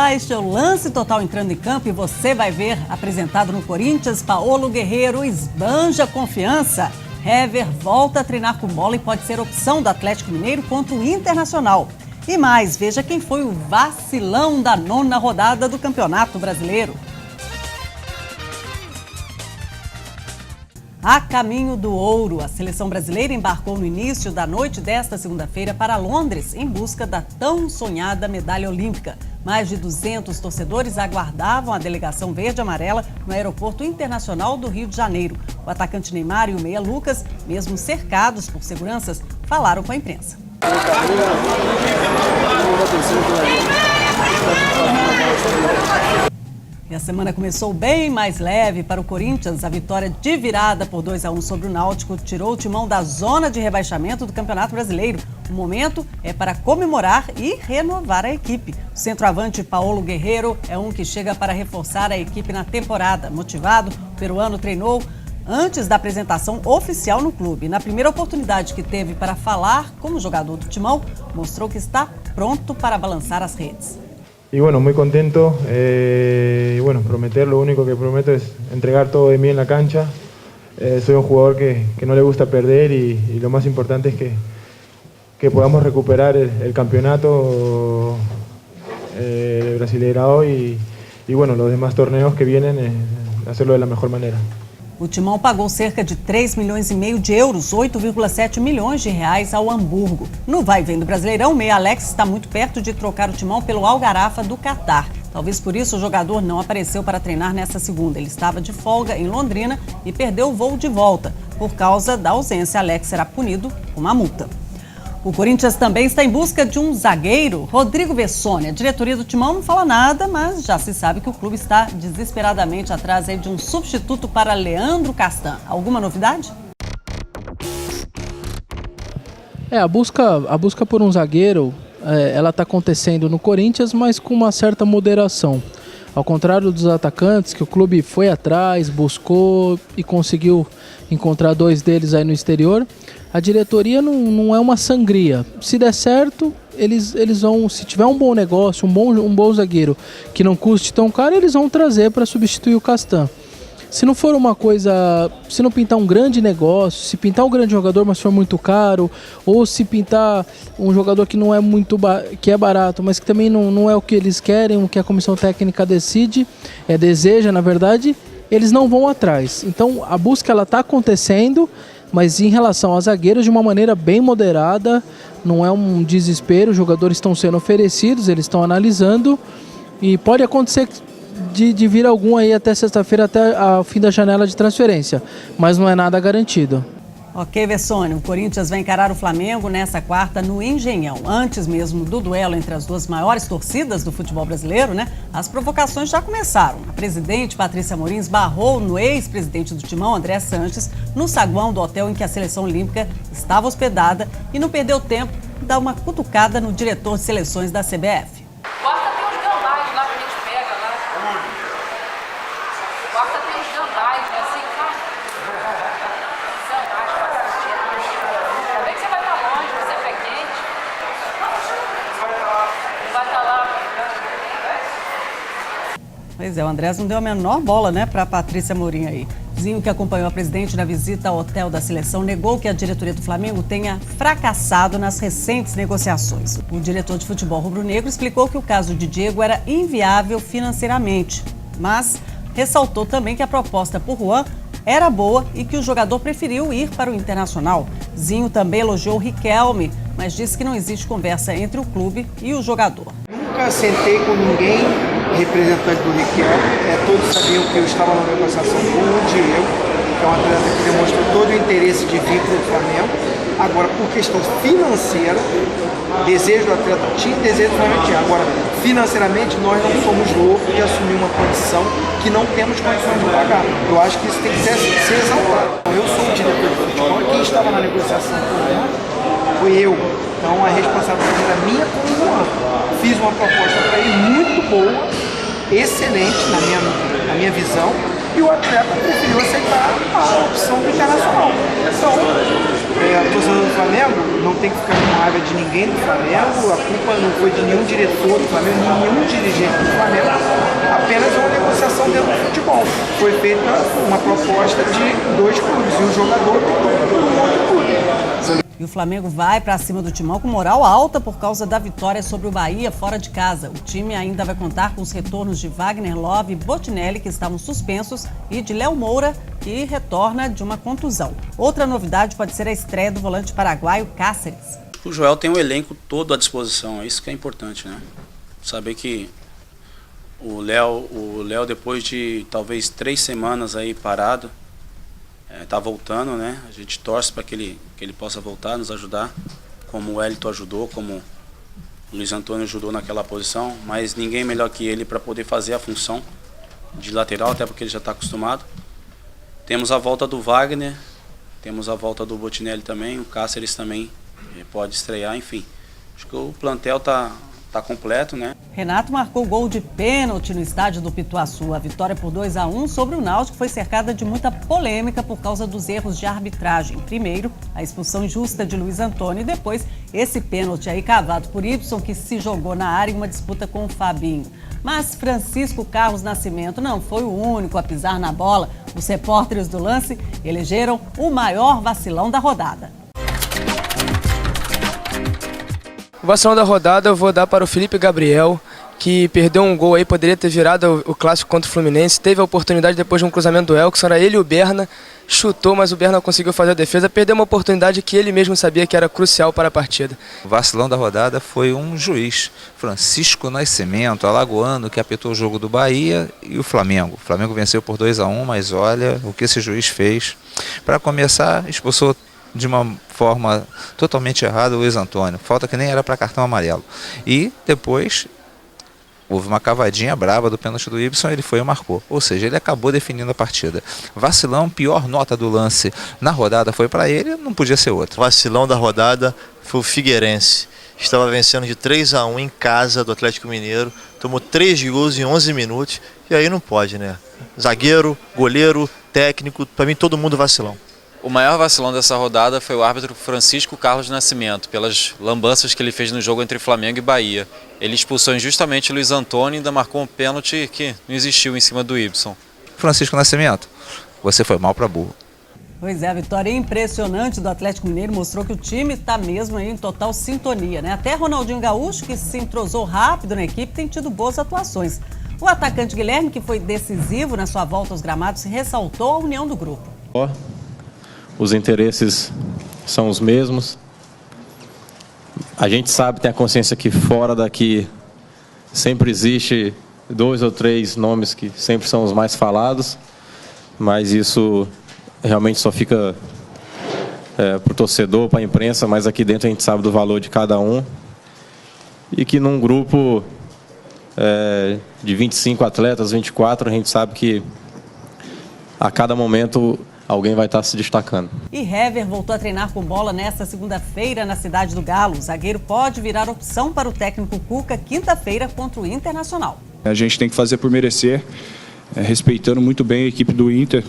Olá, este é o Lance Total entrando em campo e você vai ver, apresentado no Corinthians, Paulo Guerreiro esbanja confiança. Hever volta a treinar com bola e pode ser opção do Atlético Mineiro contra o Internacional. E mais, veja quem foi o vacilão da 9ª rodada do Campeonato Brasileiro. A caminho do ouro, a seleção brasileira embarcou no início da noite desta segunda-feira para Londres em busca da tão sonhada medalha olímpica. Mais de 200 torcedores aguardavam a delegação verde-amarela no Aeroporto Internacional do Rio de Janeiro. O atacante Neymar e o meia Lucas, mesmo cercados por seguranças, falaram com a imprensa. E a semana começou bem mais leve para o Corinthians. A vitória de virada por 2-1 sobre o Náutico tirou o Timão da zona de rebaixamento do Campeonato Brasileiro. O momento é para comemorar e renovar a equipe. O centroavante Paulo Guerreiro é um que chega para reforçar a equipe na temporada. Motivado, o peruano treinou antes da apresentação oficial no clube. Na primeira oportunidade que teve para falar como jogador do Timão, mostrou que está pronto para balançar as redes. Y bueno, muy contento, y bueno, lo único que prometo es entregar todo de mí en la cancha. Soy un jugador que no le gusta perder y lo más importante es que podamos recuperar el campeonato de Brasileirao y bueno, los demás torneos que vienen, hacerlo de la mejor manera. O Timão pagou cerca de 3,5 milhões de euros, 8,7 milhões de reais ao Hamburgo. No vai e vem do Brasileirão, o meia Alex está muito perto de trocar o Timão pelo Al-Gharafa do Catar. Talvez por isso o jogador não apareceu para treinar nessa segunda. Ele estava de folga em Londrina e perdeu o voo de volta. Por causa da ausência, Alex será punido com uma multa. O Corinthians também está em busca de um zagueiro, Rodrigo Vessone. A diretoria do Timão não fala nada, mas já se sabe que o clube está desesperadamente atrás de um substituto para Leandro Castan. Alguma novidade? A busca por um zagueiro, ela está acontecendo no Corinthians, mas com uma certa moderação. Ao contrário dos atacantes, que o clube foi atrás, buscou e conseguiu encontrar 2 deles aí no exterior, a diretoria não é uma sangria. Se der certo, eles vão, se tiver um bom negócio, um bom zagueiro que não custe tão caro, eles vão trazer para substituir o Castan. Se não for uma coisa, se não pintar um grande negócio, se pintar um grande jogador, mas for muito caro, ou se pintar um jogador que não é que é barato, mas que também não é o que eles querem, o que a comissão técnica deseja, na verdade, eles não vão atrás. Então a busca ela está acontecendo, mas em relação aos zagueiros de uma maneira bem moderada, não é um desespero, os jogadores estão sendo oferecidos, eles estão analisando e pode acontecer de vir algum aí até sexta-feira, até o fim da janela de transferência, mas não é nada garantido. Ok, Vessone, o Corinthians vai encarar o Flamengo nessa quarta no Engenhão. Antes mesmo do duelo entre as duas maiores torcidas do futebol brasileiro, as provocações já começaram. A presidente Patrícia Amorim esbarrou no ex-presidente do Timão, André Sanches, no saguão do hotel em que a seleção olímpica estava hospedada e não perdeu tempo de dar uma cutucada no diretor de seleções da CBF. Pois é, o Andrés não deu a menor bola, para a Patrícia Amorim aí. Zinho, que acompanhou a presidente na visita ao hotel da seleção, negou que a diretoria do Flamengo tenha fracassado nas recentes negociações. O diretor de futebol rubro-negro explicou que o caso de Diego era inviável financeiramente, mas ressaltou também que a proposta por Juan era boa e que o jogador preferiu ir para o Internacional. Zinho também elogiou o Riquelme, mas disse que não existe conversa entre o clube e o jogador. Nunca sentei com ninguém representante do Riquelme, todos sabiam que eu estava na negociação com o Diego, que é um atleta que demonstrou todo o interesse de vir para o Flamengo. Agora, por questão financeira, desejo do atleta tinha, desejo do Flamengo tinha. Agora, financeiramente, nós não somos loucos de assumir uma condição que não temos condições de pagar. Eu acho que isso tem que ser exaltado. Eu sou o diretor de futebol e quem estava na negociação com o Juan fui eu. Então, a responsabilidade era minha com o Juan. Fiz uma proposta para ele muito boa, excelente na minha visão, e o atleta preferiu aceitar a opção do Internacional. Então, o torcedor do Flamengo não tem que ficar com raiva de ninguém do Flamengo, a culpa não foi de nenhum diretor do Flamengo, nenhum dirigente do Flamengo, apenas uma negociação dentro do futebol. Foi feita uma proposta de 2 clubes e o jogador tem um outro clube. E o Flamengo vai para cima do Timão com moral alta por causa da vitória sobre o Bahia fora de casa. O time ainda vai contar com os retornos de Wagner Love e Botinelli, que estavam suspensos, e de Léo Moura, que retorna de uma contusão. Outra novidade pode ser a estreia do volante paraguaio Cáceres. O Joel tem um elenco todo à disposição, é isso que é importante, né? Saber que o Léo depois de talvez 3 semanas aí parado, tá voltando, né? A gente torce para que ele possa voltar, nos ajudar, como o Wellington ajudou, como o Luiz Antônio ajudou naquela posição, mas ninguém melhor que ele para poder fazer a função de lateral, até porque ele já está acostumado. Temos a volta do Wagner, temos a volta do Botinelli também, o Cáceres também pode estrear, enfim. Acho que o plantel tá completo, né? Renato marcou gol de pênalti no estádio do Pituaçu. A vitória por 2-1 sobre o Náutico foi cercada de muita polêmica por causa dos erros de arbitragem. Primeiro, a expulsão injusta de Luiz Antônio e depois esse pênalti aí cavado por Ibson, que se jogou na área em uma disputa com o Fabinho. Mas Francisco Carlos Nascimento não foi o único a pisar na bola. Os repórteres do lance elegeram o maior vacilão da rodada. O vacilão da rodada eu vou dar para o Felipe Gabriel, que perdeu um gol aí, poderia ter virado o clássico contra o Fluminense. Teve a oportunidade depois de um cruzamento do Elkson, era ele e o Berna, chutou, mas o Berna conseguiu fazer a defesa. Perdeu uma oportunidade que ele mesmo sabia que era crucial para a partida. O vacilão da rodada foi um juiz, Francisco Nascimento, alagoano, que apitou o jogo do Bahia e o Flamengo. O Flamengo venceu por 2-1, mas olha o que esse juiz fez. Para começar, expulsou de uma forma totalmente errada o Luiz Antônio, falta que nem era para cartão amarelo. E depois houve uma cavadinha brava do pênalti do Ibson, ele foi e marcou. Ou seja, ele acabou definindo a partida. Vacilão, pior nota do lance na rodada foi para ele, não podia ser outro. O vacilão da rodada foi o Figueirense. Estava vencendo de 3-1 em casa do Atlético Mineiro, tomou 3 gols em 11 minutos, e aí não pode, né? Zagueiro, goleiro, técnico, para mim todo mundo vacilão. O maior vacilão dessa rodada foi o árbitro Francisco Carlos Nascimento, pelas lambanças que ele fez no jogo entre Flamengo e Bahia. Ele expulsou injustamente Luiz Antônio e ainda marcou um pênalti que não existiu em cima do Ibson. Francisco Nascimento, você foi mal para burro. Pois é, a vitória impressionante do Atlético Mineiro mostrou que o time está mesmo aí em total sintonia, né? Até Ronaldinho Gaúcho, que se entrosou rápido na equipe, tem tido boas atuações. O atacante Guilherme, que foi decisivo na sua volta aos gramados, ressaltou a união do grupo. Os interesses são os mesmos. A gente sabe, tem a consciência que fora daqui sempre existe 2 ou 3 nomes que sempre são os mais falados, mas isso realmente só fica para o torcedor, para a imprensa, mas aqui dentro a gente sabe do valor de cada um. E que num grupo de 25 atletas, 24, a gente sabe que a cada momento alguém vai estar se destacando. E Hever voltou a treinar com bola nesta segunda-feira na Cidade do Galo. O zagueiro pode virar opção para o técnico Cuca quinta-feira contra o Internacional. A gente tem que fazer por merecer, respeitando muito bem a equipe do Inter,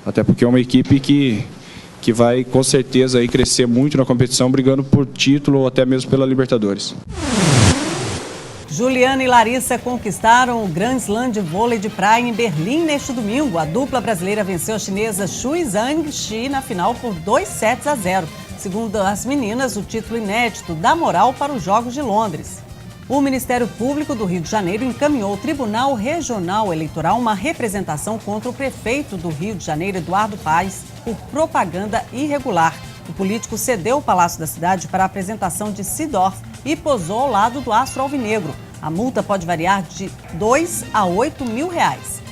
até porque é uma equipe que vai com certeza aí crescer muito na competição, brigando por título ou até mesmo pela Libertadores. Juliana e Larissa conquistaram o Grand Slam de vôlei de praia em Berlim neste domingo. A dupla brasileira venceu a chinesa Shui Zhangxi na final por 2-0. Segundo as meninas, o título inédito dá moral para os Jogos de Londres. O Ministério Público do Rio de Janeiro encaminhou ao Tribunal Regional Eleitoral uma representação contra o prefeito do Rio de Janeiro, Eduardo Paes, por propaganda irregular. O político cedeu o Palácio da Cidade para a apresentação de Seedorf e posou ao lado do astro alvinegro. A multa pode variar de 2 a 8 mil reais.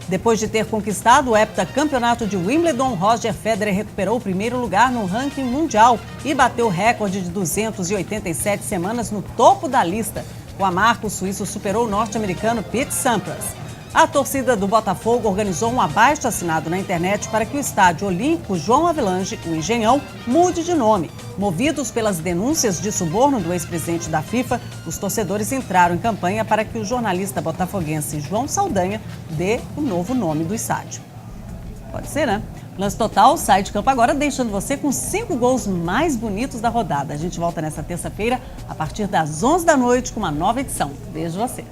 Depois de ter conquistado o heptacampeonato de Wimbledon, Roger Federer recuperou o primeiro lugar no ranking mundial e bateu o recorde de 287 semanas no topo da lista. Com a marca, o suíço superou o norte-americano Pete Sampras. A torcida do Botafogo organizou um abaixo-assinado na internet para que o estádio olímpico João Avelange, o Engenhão, mude de nome. Movidos pelas denúncias de suborno do ex-presidente da FIFA, os torcedores entraram em campanha para que o jornalista botafoguense João Saldanha dê o novo nome do estádio. Pode ser, né? Lance Total sai de campo agora, deixando você com 5 gols mais bonitos da rodada. A gente volta nessa terça-feira, a partir das 11 da noite, com uma nova edição. Vejo você.